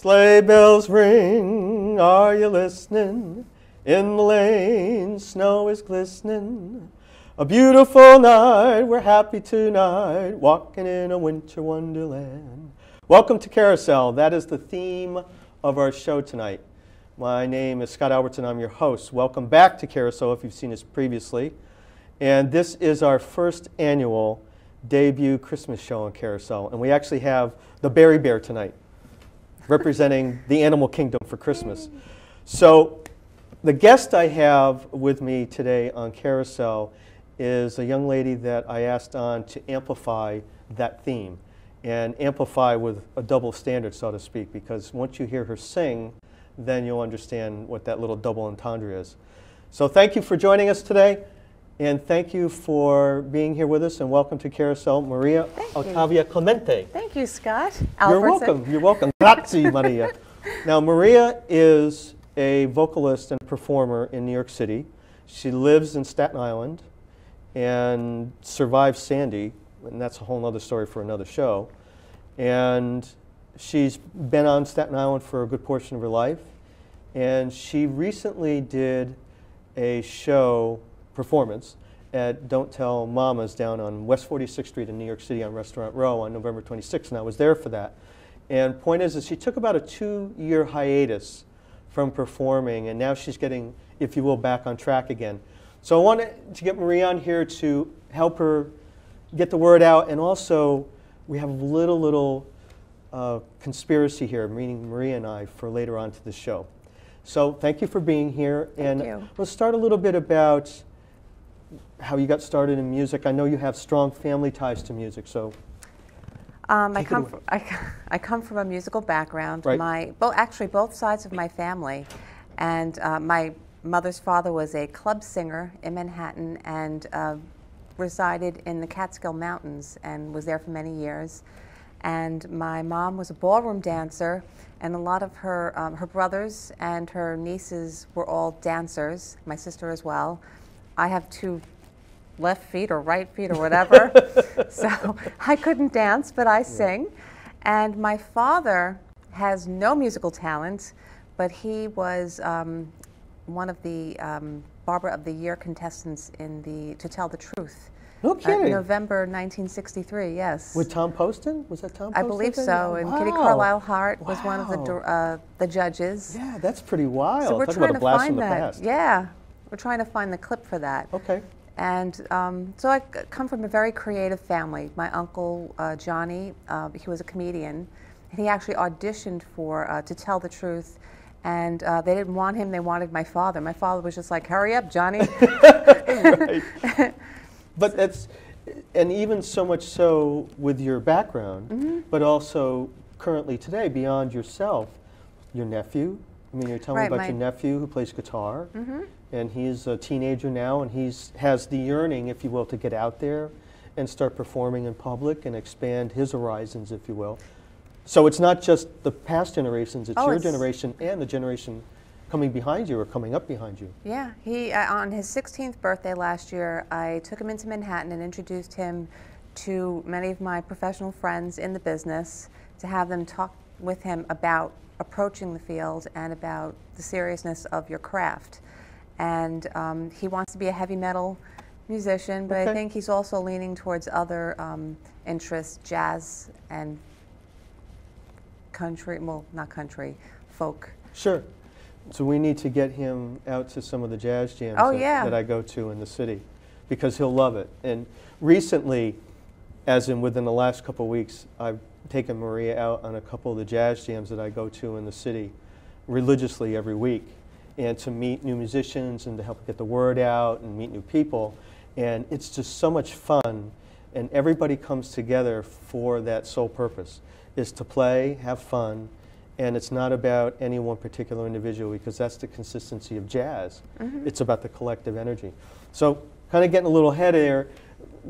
Sleigh bells ring, are you listening? In the lane, snow is glistening. A beautiful night, we're happy tonight, walking in a winter wonderland. Welcome to Carousel. That is the theme of our show tonight. My name is Scott Albertson. I'm your host. Welcome back to Carousel if you've seen us previously. And this is our first annual debut Christmas show on Carousel. And we actually have the Berry Bear tonight, representing the animal kingdom for Christmas. So the guest I have with me today on Carousel is a young lady that I asked on to amplify that theme, and amplify with a double standard, so to speak, because once you hear her sing, then you'll understand what that little double entendre is. So thank you for joining us today, and thank you for being here with us, and welcome to Carousel, Maria Ottavia Clemente. Thank you, Scott. You're welcome. You're welcome. Grazie, Maria. Now, Maria is a vocalist and performer in New York City. She lives in Staten Island and survived Sandy, and that's a whole other story for another show. And she's been on Staten Island for a good portion of her life. And she recently did a show performance at Don't Tell Mamas down on West 46th Street in New York City on Restaurant Row on November 26th, and I was there for that. And point is she took about a 2-year hiatus from performing, and now she's getting, if you will, back on track again. So I wanted to get Maria on here to help her get the word out, and also we have a little conspiracy here, meaning Maria and I, for later on to the show. So thank you for being here. Thank you. Let's start a little bit about how you got started in music. I know you have strong family ties to music, so I come from a musical background. Right. Actually, both sides of my family, and my mother's father was a club singer in Manhattan and resided in the Catskill Mountains and was there for many years. And my mom was a ballroom dancer, and a lot of her her brothers and her nieces were all dancers. My sister as well. I have 2 left feet or right feet or whatever, so I couldn't dance, but I sing. And my father has no musical talent, but he was one of the Barber of the Year contestants in the To Tell the Truth. No kidding. November 1963, yes. With Tom Poston? Was that Tom Poston? I believe then? so, and Kitty Carlisle Hart was one of the judges. Yeah, that's pretty wild. So we're Talk trying about a to blast find from the that. past. Yeah, we're trying to find the clip for that. Okay. And so I come from a very creative family. My uncle, Johnny, he was a comedian. And he actually auditioned for To Tell the Truth. And they didn't want him, they wanted my father. My father was just like, hurry up, Johnny. Right. But that's, and even so much so with your background, but also currently today, beyond yourself, your nephew. I mean, you're telling me about your nephew who plays guitar, and he's a teenager now, and has the yearning, if you will, to get out there and start performing in public and expand his horizons, if you will. So it's not just the past generations, it's your generation and the generation coming behind you or coming up behind you. Yeah, he on his 16th birthday last year, I took him into Manhattan and introduced him to many of my professional friends in the business to have them talk with him about approaching the field and about the seriousness of your craft. And he wants to be a heavy metal musician, but I think he's also leaning towards other interests, jazz and country, well, not country, folk. Sure. So we need to get him out to some of the jazz jams that I go to in the city, because he'll love it. And recently, as in within the last couple of weeks, I've taken Maria out on a couple of the jazz jams that I go to in the city religiously every week, and to meet new musicians and to help get the word out and meet new people. And it's just so much fun, and everybody comes together for that sole purpose, is to play, have fun, and it's not about any one particular individual, because that's the consistency of jazz. It's about the collective energy. So kind of getting a little ahead here,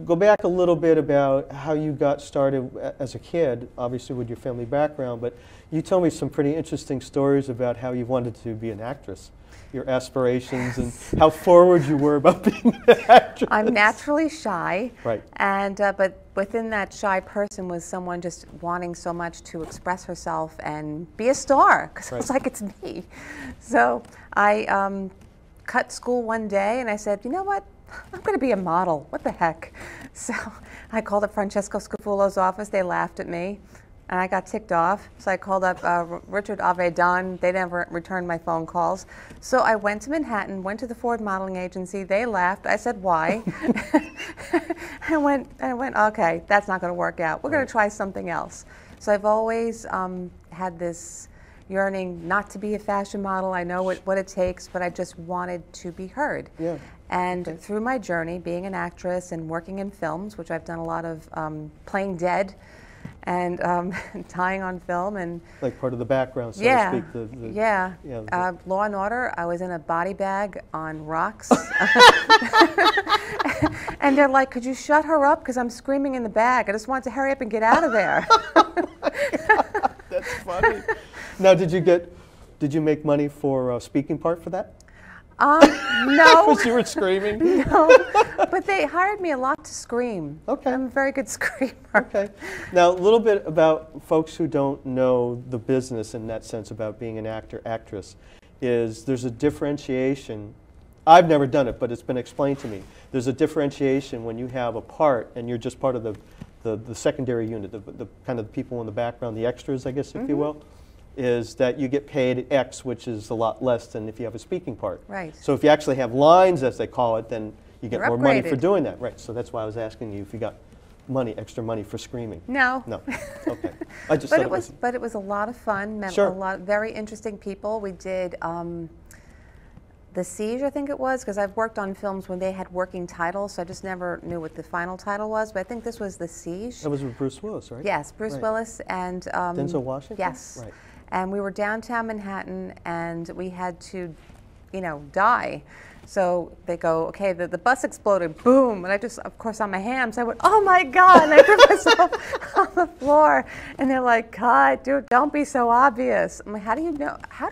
go back a little bit about how you got started as a kid, obviously with your family background, but you told me some pretty interesting stories about how you wanted to be an actress, your aspirations, and how forward you were about being an actress. I'm naturally shy, Right. and but within that shy person was someone just wanting so much to express herself and be a star, because I was like, it's me. So I cut school one day, and I said, you know what? I'm going to be a model. What the heck? So I called up Francesco Scafulo's office. They laughed at me, and I got ticked off. So I called up Richard Avedon. They never returned my phone calls. So I went to Manhattan, went to the Ford Modeling Agency. They laughed. I said, why? I went, okay, that's not going to work out. We're going to try something else. So I've always had this yearning not to be a fashion model. I know what it takes, but I just wanted to be heard. Yeah. And through my journey, being an actress and working in films, which I've done a lot of playing dead and tying on film, and Like part of the background, so yeah, to speak. Law and Order. I was in a body bag on rocks, and they're like, "Could you shut her up? Because I'm screaming in the bag. I just want to hurry up and get out of there." That's funny. Now, did you make money for a speaking part for that? No. Because you were screaming? No, but they hired me a lot to scream. Okay. I'm a very good screamer. Okay. Now, a little bit about folks who don't know the business in that sense about being an actor, actress, is there's a differentiation. I've never done it, but it's been explained to me. There's a differentiation when you have a part and you're just part of the secondary unit, the kind of people in the background, the extras, I guess, if you will, is that you get paid X, which is a lot less than if you have a speaking part. Right. So if you actually have lines, as they call it, then you get You're more money upgraded. for doing that. Right. So that's why I was asking you if you got money, extra money for screaming. No. No. Okay. I just But said it was a lot of fun. Met Sure. a lot very interesting people. We did The Siege, I think it was, because I've worked on films when they had working titles, so I just never knew what the final title was. But I think this was The Siege. That was with Bruce Willis, right? Yes, Bruce Right. Willis and Denzel Washington? Yes. Right. And we were downtown Manhattan, and we had to, die. So they go, okay, the bus exploded, boom, and I just, of course, on my hams, I went, oh my God, and I threw myself on the floor, and they're like, God, dude, don't be so obvious. I'm like, how do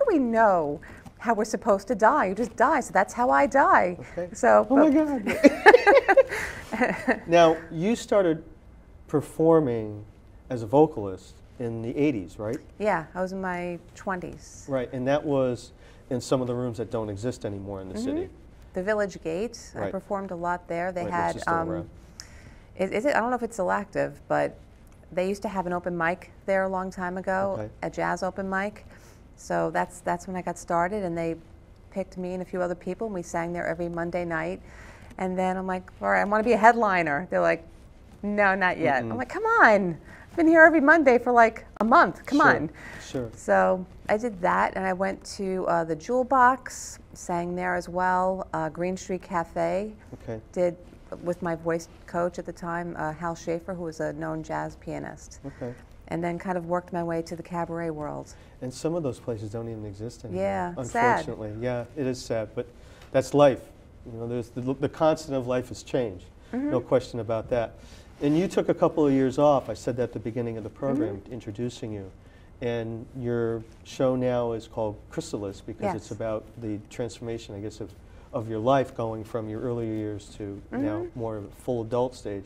we know how we're supposed to die? You just die, so that's how I die. Okay. So, Oh my God. Now, you started performing as a vocalist in the 80s, right? yeah, I was in my 20s. Right, and that was in some of the rooms that don't exist anymore in the city. The Village Gate, I Right. performed a lot there. They Right, which had, is still around. is it? I don't know if it's still active, but they used to have an open mic there a long time ago, Okay. a jazz open mic. So that's when I got started, and they picked me and a few other people, and we sang there every Monday night. And then I'm like, all right, I want to be a headliner. They're like, no, not yet. I'm like, come on, I've been here every Monday for like a month. Come Sure, on. Sure. So I did that, and I went to the Jewel Box, sang there as well. Green Street Cafe, Okay. did with my voice coach at the time, Hal Schaefer, who was a known jazz pianist. Okay. And then kind of worked my way to the cabaret world. And some of those places don't even exist anymore. Yeah, sad. Unfortunately, yeah, it is sad, but that's life. There's the constant of life is change. No question about that. And you took a couple of years off. I said that at the beginning of the program, introducing you. And your show now is called Chrysalis because Yes. it's about the transformation, I guess, of your life going from your earlier years to now more of a full adult stage.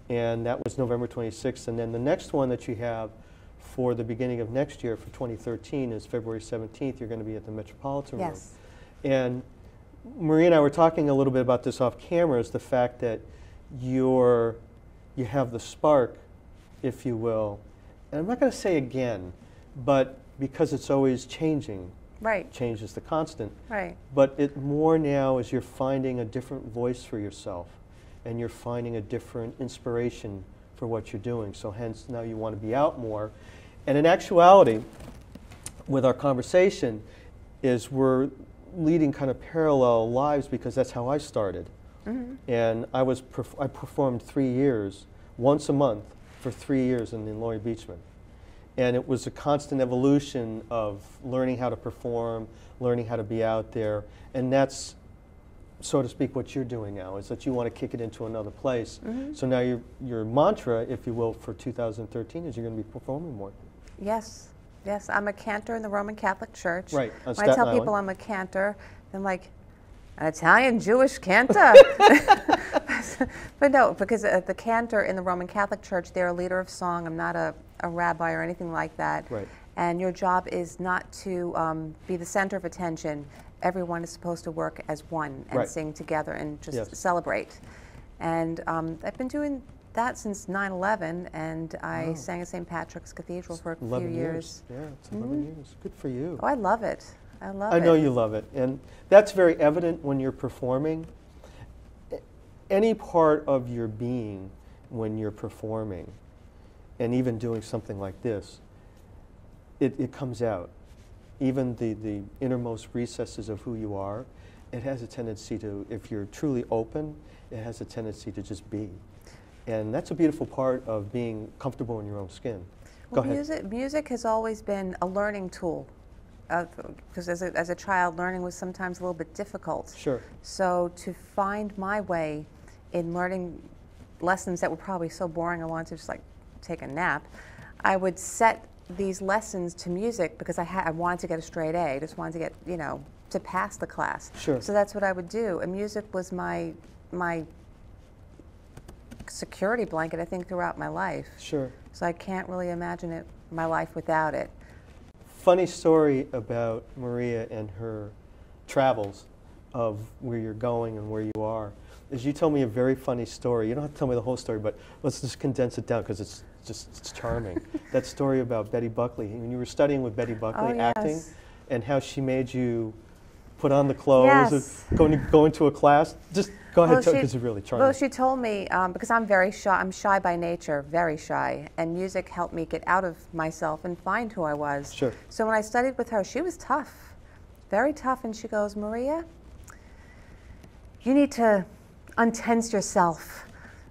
And that was November 26th. And then the next one that you have for the beginning of next year, for 2013, is February 17th. You're going to be at the Metropolitan Room. Yes. And Marie and I were talking a little bit about this off camera, is the fact that you have the spark, if you will. And I'm not going to say again, but because it's always changing. Right. Change is the constant. Right. But it more now is you're finding a different voice for yourself, and you're finding a different inspiration for what you're doing. So hence now you want to be out more. And in actuality, with our conversation, is we're leading kind of parallel lives because that's how I started. And I performed 3 years, once a month, for 3 years in Laurie Beachman. And it was a constant evolution of learning how to perform, learning how to be out there. And that's so to speak, what you're doing now, is that you want to kick it into another place. So now your mantra, if you will, for 2013 is you're going to be performing more. Yes, yes. I'm a cantor in the Roman Catholic Church. Right, on When I tell Staten people Island. I'm a cantor, they're like, an Italian Jewish cantor? But no, because the cantor in the Roman Catholic Church, they're a leader of song. I'm not a rabbi or anything like that. Right. And your job is not to be the center of attention. Everyone is supposed to work as one and Right. sing together and just Yes. celebrate. And I've been doing that since 9/11, and I sang at St. Patrick's Cathedral for a few 11 years. Yeah, it's 11 years. Good for you. Oh, I love it. I love it. I know you love it, and that's very evident when you're performing. Any part of your being when you're performing, and even doing something like this, it comes out. Even the innermost recesses of who you are, it has a tendency to, if you're truly open, it has a tendency to just be. And that's a beautiful part of being comfortable in your own skin. Well, Go ahead. music has always been a learning tool. Because as a child, learning was sometimes a little bit difficult. Sure. So to find my way in learning lessons that were probably so boring I wanted to just like take a nap, I would set these lessons to music because I wanted to get a straight A. I just wanted to get, you know, to pass the class. Sure. So that's what I would do. And music was my security blanket, I think, throughout my life. Sure. So I can't really imagine my life without it. Funny story about Maria and her travels of where you're going and where you are is you told me a very funny story. You don't have to tell me the whole story, but let's just condense it down because it's charming. That story about Betty Buckley, when you were studying with Betty Buckley, Oh, acting, yes. and how she made you put on the clothes Yes. and go into a class. Just go ahead, because it's really charming. Well, she told me, because I'm very shy, I'm shy by nature, very shy, and music helped me get out of myself and find who I was. Sure. So when I studied with her, she was tough, very tough, and she goes, Maria, you need to untense yourself.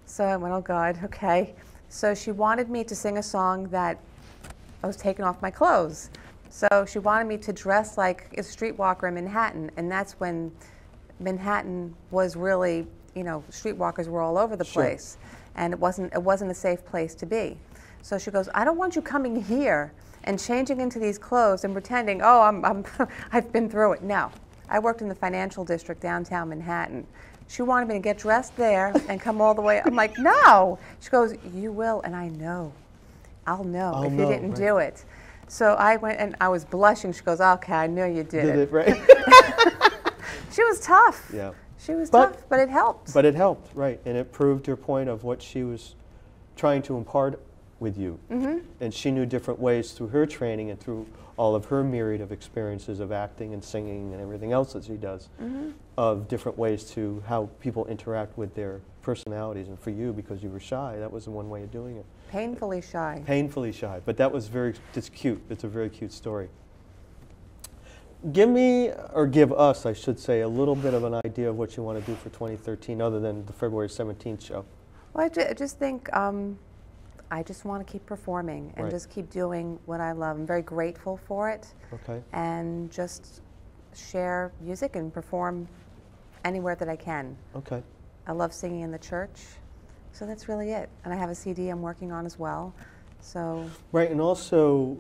So I went, oh God, okay. So she wanted me to sing a song that I was taking off my clothes. So she wanted me to dress like a streetwalker in Manhattan, and that's when Manhattan was really, you know, streetwalkers were all over the Sure. place, and it wasn't a safe place to be. So she goes, I don't want you coming here and changing into these clothes and pretending, oh, I've been through it. No, I worked in the financial district downtown Manhattan. She wanted me to get dressed there and come all the way. I'm like, no. She goes, you will, and I know. I'll know if you didn't do it. So I went, and I was blushing. She goes, okay, I knew you did it. Right? She was tough. Yeah. She was But- tough, but it helped. But it helped, right? And it proved her point of what she was trying to impart with you. And she knew different ways through her training and through all of her myriad of experiences of acting and singing and everything else that she does, of different ways to how people interact with their personalities. And for you, because you were shy, that was the one way of doing it. Painfully shy. Painfully shy, but that was it's cute. It's a very cute story. Give me, or give us, I should say, a little bit of an idea of what you want to do for 2013 other than the February 17th show. Well, I just think I just want to keep performing and Right. just keep doing what I love. I'm very grateful for it, Okay. and just share music and perform anywhere that I can. Okay. I love singing in the church, so that's really it. And I have a CD I'm working on as well. So Right, and also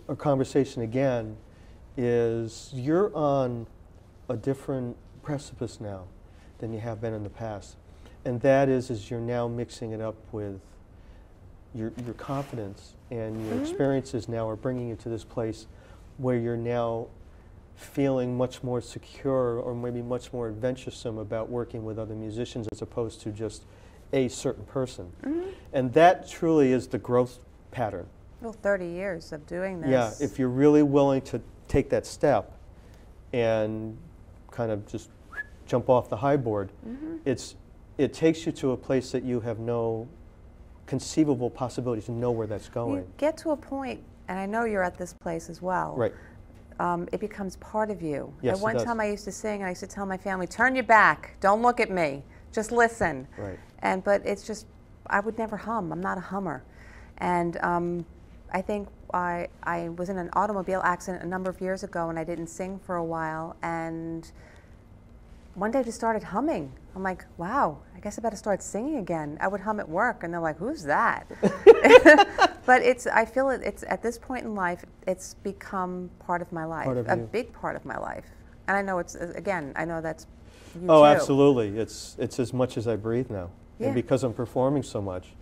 a conversation again is you're on a different precipice now than you have been in the past. And that is you're now mixing it up with your confidence, and your experiences now are bringing you to this place where you're now feeling much more secure or maybe much more adventuresome about working with other musicians as opposed to just a certain person. And that truly is the growth pattern. well, 30 years of doing this. Yeah, if you're really willing to take that step and kind of just jump off the high board, it takes you to a place that you have no conceivable possibility to know where that's going. You get to a point, and I know you're at this place as well. Right. It becomes part of you. Yes, At one it does. time I used to sing, and I used to tell my family, turn your back, don't look at me, just listen. Right. But it's just, I would never hum. I'm not a hummer. And I think I was in an automobile accident a number of years ago, and I didn't sing for a while, and one day just started humming. I'm like, wow, I guess I better start singing again. I would hum at work, and they're like, who's that? But I feel it's at this point in life, it's become part of my life, a big part of my life. And I know I know that's you Oh, too. absolutely. It's as much as I breathe now. Yeah. And because I'm performing so much,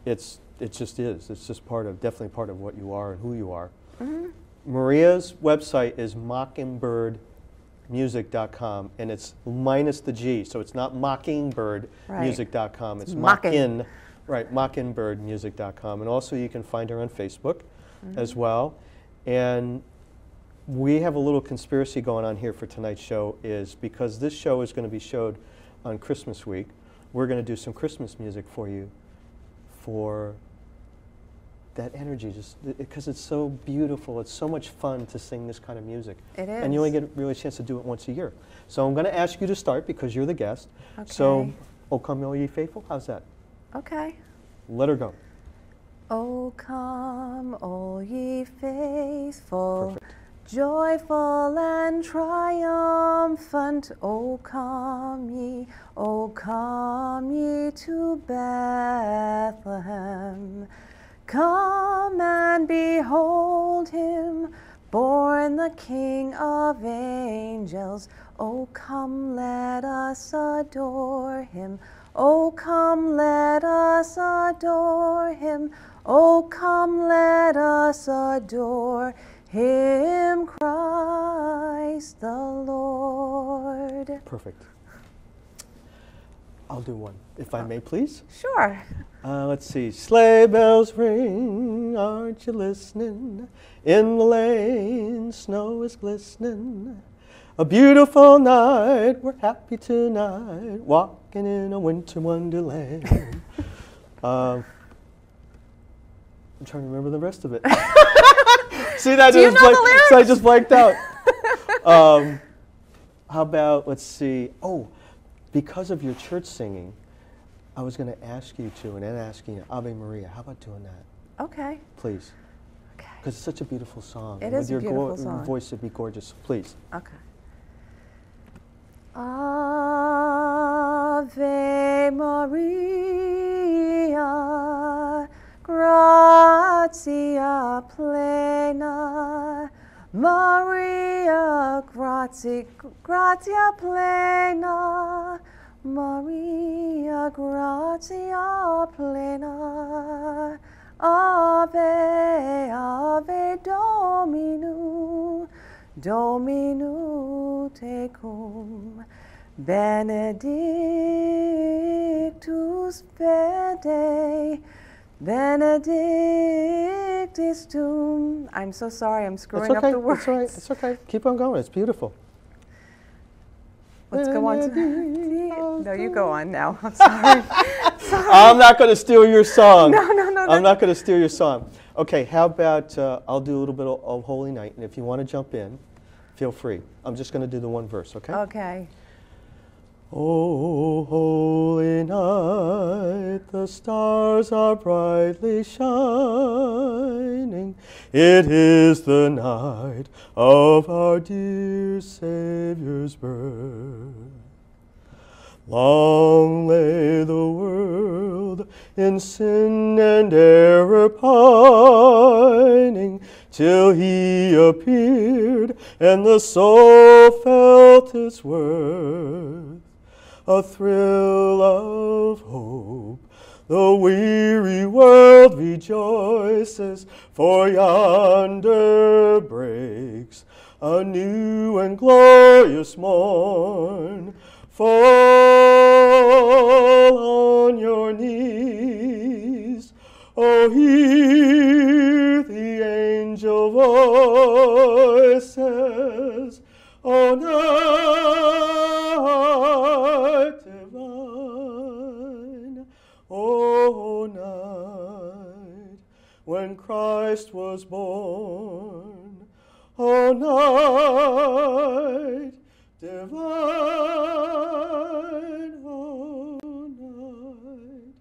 it just is. It's just definitely part of what you are and who you are. Mm-hmm. Maria's website is mockingbirdmusic.com, and it's minus the G, so it's not mockingbirdmusic.com. It's Mocking. mockingbirdmusic.com. And also you can find her on Facebook as well. And we have a little conspiracy going on here for tonight's show, is because this show is going to be showed on Christmas week, we're going to do some Christmas music for you for that energy, just because it's so beautiful. It's so much fun to sing this kind of music. It is. And you only get really a chance to do it once a year. So I'm going to ask you to start because you're the guest. Okay. So, O Come All Ye Faithful, how's that? Okay. Let her go. O come, all ye faithful, Perfect. joyful and triumphant. O come ye to Bethlehem. Come and behold him, born the King of angels. O come, let us adore him. O come, let us adore him. O come, let us adore him, Christ the Lord. Perfect. I'll do one, if I may, please. Sure. Let's see. Sleigh bells ring, aren't you listening? In the lane, snow is glistening. A beautiful night, we're happy tonight, walking in a winter wonderland. I'm trying to remember the rest of it. See, that Do you know the lyrics? So I just blanked out. How about, let's see. Oh, because of your church singing, I was going to ask you to, and then asking you, Ave Maria. How about doing that? Okay. Please. Okay. Because it's such a beautiful song. It and is a with your beautiful song. voice, it'd be gorgeous. Please. Okay. Ave Maria, gratia plena, Maria, gratia plena, Maria, gratia plena, Ave, Ave Domino, Domino tecum, benedictus fede, benedictus tum. I'm so sorry, I'm screwing up the words. It's all right. It's okay. Keep on going. It's beautiful. Let's go on to No, you go on now. I'm sorry. I'm not going to steal your song. No. I'm not going to steal your song. Okay, how about I'll do a little bit of Holy Night, and if you want to jump in, feel free. I'm just going to do the one verse, okay? Okay. Oh, holy night, the stars are brightly shining. It is the night of our dear Savior's birth. Long lay the world in sin and error pining, till he appeared and the soul felt its worth. A thrill of hope, the weary world rejoices, for yonder breaks a new and glorious morn. Fall on your knees, oh, hear the angel voices, oh, night divine, oh, night when Christ was born, oh, night divine, oh, night,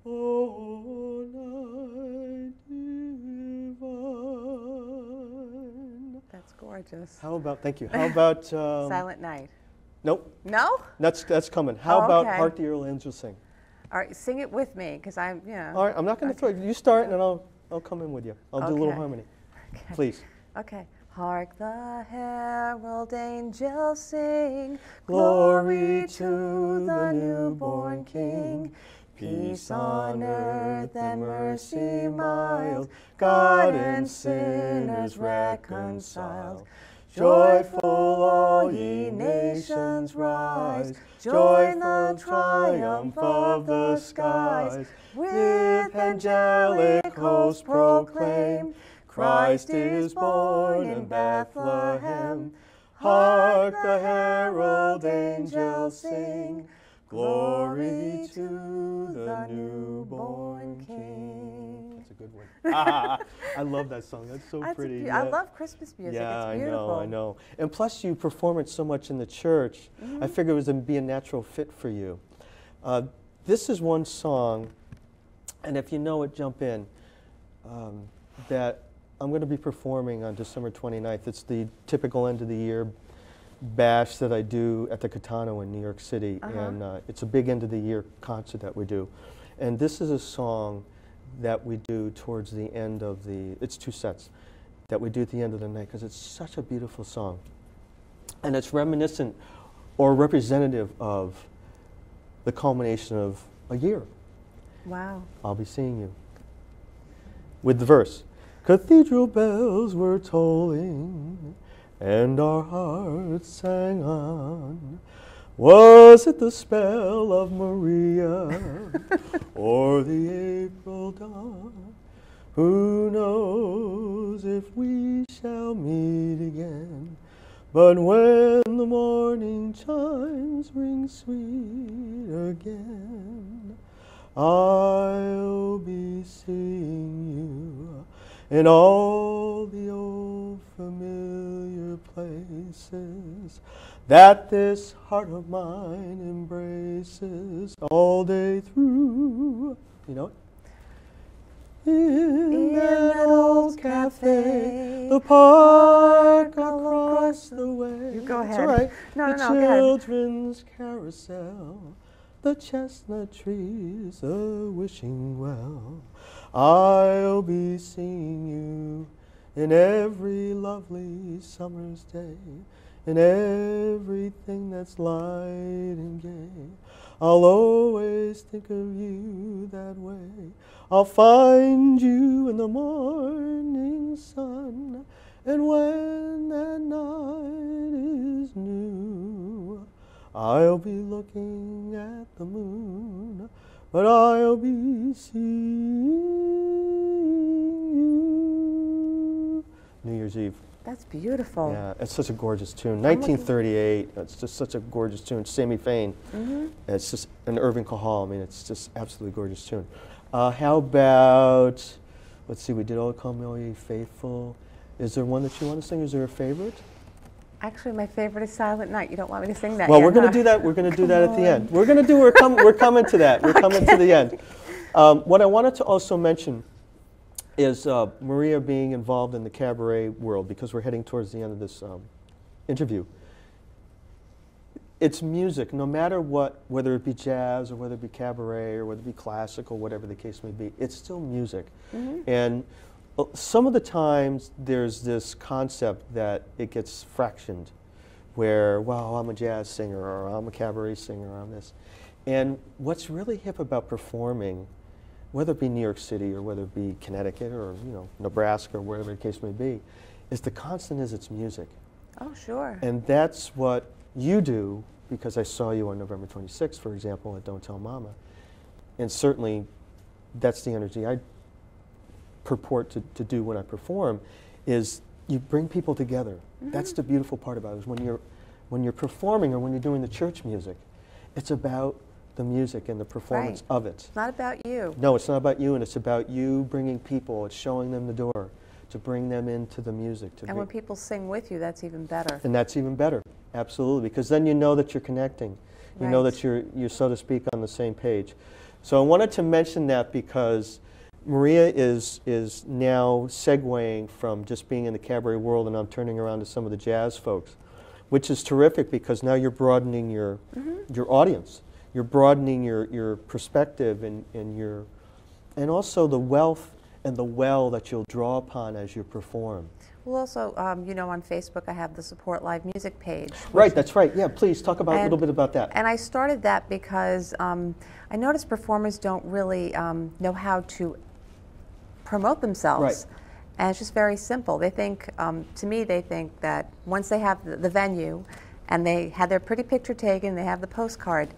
oh, night divine. That's gorgeous. How about, thank you. How about Silent Night. Nope, No? that's coming. How Oh, about okay. Hark the Herald Angels Sing? All right, sing it with me, because I'm, All right, I'm not going to throw it. You start, and then I'll come in with you. I'll do a little Okay. harmony. Okay. Please. Okay. Hark the herald angels sing, Glory to the newborn King. Peace on earth and mercy mild, God and sinners reconciled. Joyful all ye nations rise, join the triumph of the skies. With angelic hosts proclaim, Christ is born in Bethlehem. Hark the herald angels sing, glory to the newborn King. That's a good one. I love that song. That's so pretty. I love Christmas music. Yeah, It's beautiful. I know. And plus you perform it so much in the church, I figured it was going to be a natural fit for you. This is one song, and if you know it, jump in, that I'm going to be performing on December 29th. It's the typical end of the year bash that I do at the Catano in New York City, and it's a big end of the year concert that we do. And this is a song that we do towards the end of it's 2 sets, that we do at the end of the night, because it's such a beautiful song. And it's reminiscent or representative of the culmination of a year. Wow. I'll be seeing you. With the verse, cathedral bells were tolling, and our hearts sang on. Was it the spell of Maria, or the April dawn? Who knows if we shall meet again? But when the morning chimes ring sweet again, I'll be seeing you in all the old familiar places that this heart of mine embraces all day through. You know it? In that old cafe, the park across the way. You go ahead. It's all right. No, the go ahead. children's carousel, the chestnut trees wishing well. I'll be seeing you in every lovely summer's day, in everything that's light and gay. I'll always think of you that way. I'll find you in the morning sun, and when that night is new, I'll be looking at the moon, but I'll be seeing you. New Year's Eve. That's beautiful. Yeah, it's such a gorgeous tune. 1938, it's just such a gorgeous tune. Sammy Fain. It's just an Irving Cahal. I mean, it's just absolutely gorgeous tune. How about, let's see, we did All Call Me All Ye Faithful. Is there one that you want to sing? Is there a favorite? Actually, my favorite is Silent Night. You don't want me to sing that Well, yet, we're going huh? to do that. We're going to do that at the end. We're going to do. We're coming to that. We're coming to the end. What I wanted to also mention is Maria being involved in the cabaret world, because we're heading towards the end of this interview. It's music, no matter what, whether it be jazz or whether it be cabaret or whether it be classical, whatever the case may be, it's still music. And some of the times there's this concept that it gets fractioned, where, well, I'm a jazz singer, or I'm a cabaret singer, or I'm this. And what's really hip about performing, whether it be New York City or whether it be Connecticut or Nebraska or wherever the case may be, is the constant is it's music. Oh, sure. And that's what you do, because I saw you on November 26th, for example, at Don't Tell Mama. And certainly that's the energy I purport to do when I perform, is you bring people together. That's the beautiful part about it, is when you're performing or when you're doing the church music, it's about the music and the performance of it. It's not about you. No, it's not about you, and it's about you bringing people. It's showing them the door to bring them into the music. And when people sing with you, that's even better. And that's even better, absolutely, because then you know that you're connecting. You know that you're, so to speak, on the same page. So I wanted to mention that because Maria is now segueing from just being in the cabaret world, and I'm turning around to some of the jazz folks. which is terrific because now you're broadening your audience. You're broadening your perspective and also the wealth and the well that you'll draw upon as you perform. Well, also, you know, on Facebook I have the Support Live Music page. Right, that's right. Yeah, please talk about a little bit about that. And I started that because I noticed performers don't really know how to promote themselves. Right. And it's just very simple. They think, to me, they think that once they have the venue and they have their pretty picture taken, they have the postcard,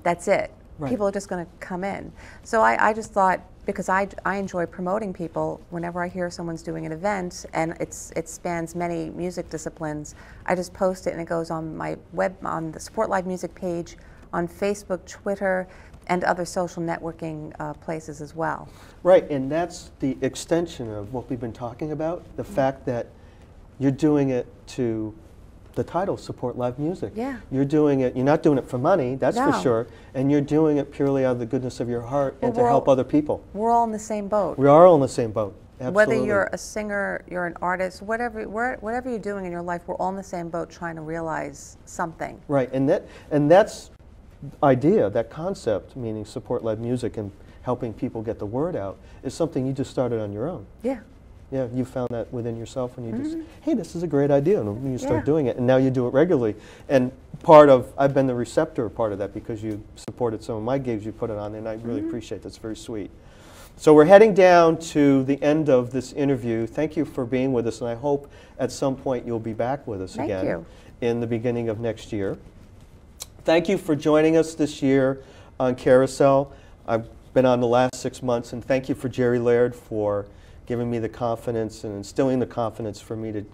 that's it. Right. People are just going to come in. So I just thought, because I enjoy promoting people, whenever I hear someone's doing an event and it spans many music disciplines, I just post it and it goes on my on the Support Live Music page, on Facebook, Twitter, and other social networking places as well. Right, and that's the extension of what we've been talking about, the fact that you're doing it to the title, Support Live Music. Yeah. You're doing it, you're not doing it for money, that's for No. sure, and you're doing it purely out of the goodness of your heart and Well, to help other people. We're all in the same boat. We are all in the same boat, absolutely. Whether you're a singer, you're an artist, whatever you're doing in your life, we're all in the same boat trying to realize something. Right, and that's idea, that concept, meaning Support Live Music and helping people get the word out, is something you just started on your own. Yeah. Yeah, you found that within yourself and you just, hey, this is a great idea, and you start Yeah. doing it, and now you do it regularly. And I've been the receptor part of that because you supported some of my gigs, you put it on, and I really appreciate that. It's very sweet. So we're heading down to the end of this interview. Thank you for being with us, and I hope at some point you'll be back with us Thank again you. in the beginning of next year. Thank you for joining us this year on Carousel. I've been on the last 6 months, and thank you for Jerry Laird for giving me the confidence and instilling the confidence for me to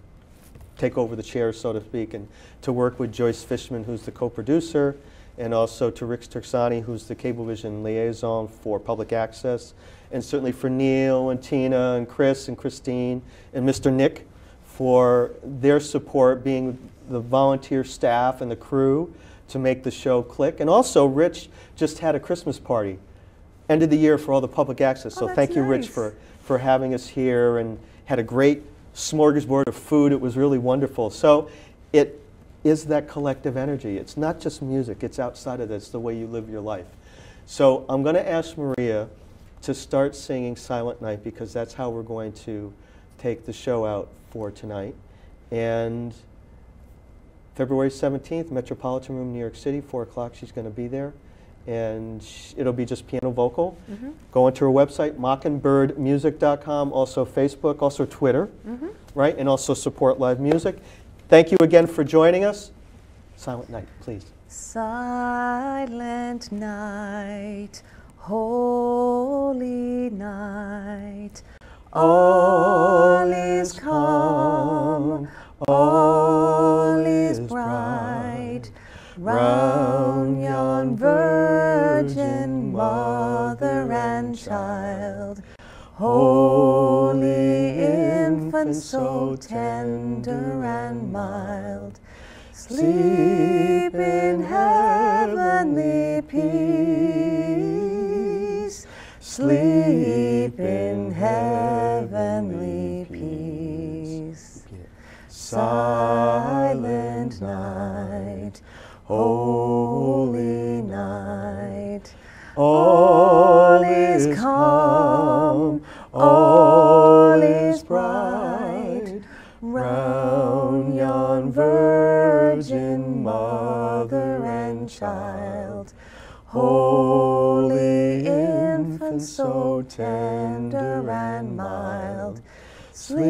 take over the chair, so to speak, and to work with Joyce Fishman, who's the co-producer, and also to Rick Tersani, who's the Cablevision liaison for public access, and certainly for Neil and Tina and Chris and Christine and Mr. Nick for their support, being the volunteer staff and the crew to make the show click. And also, Rich just had a Christmas party, end of the year, for all the public access. So that's thank you, Rich, nice. for having us here, and had a great smorgasbord of food. It was really wonderful. So it is that collective energy. It's not just music. It's outside of this, the way you live your life. So I'm going to ask Maria to start singing Silent Night, because that's how we're going to take the show out for tonight. And February 17th, Metropolitan Room, New York City, 4 o'clock, she's going to be there. And it'll be just piano vocal. Go onto her website, mockingbirdmusic.com, also Facebook, also Twitter, right? And also Support Live Music. Thank you again for joining us. Silent Night, please. Silent night, holy night, all is calm, all is bright, round yon virgin mother and child, holy infant, so tender and mild, sleep in heavenly peace, sleep in heavenly peace. Silent night, holy night, all is calm, all is bright, round yon virgin mother and child, holy infant, so tender and mild, sleep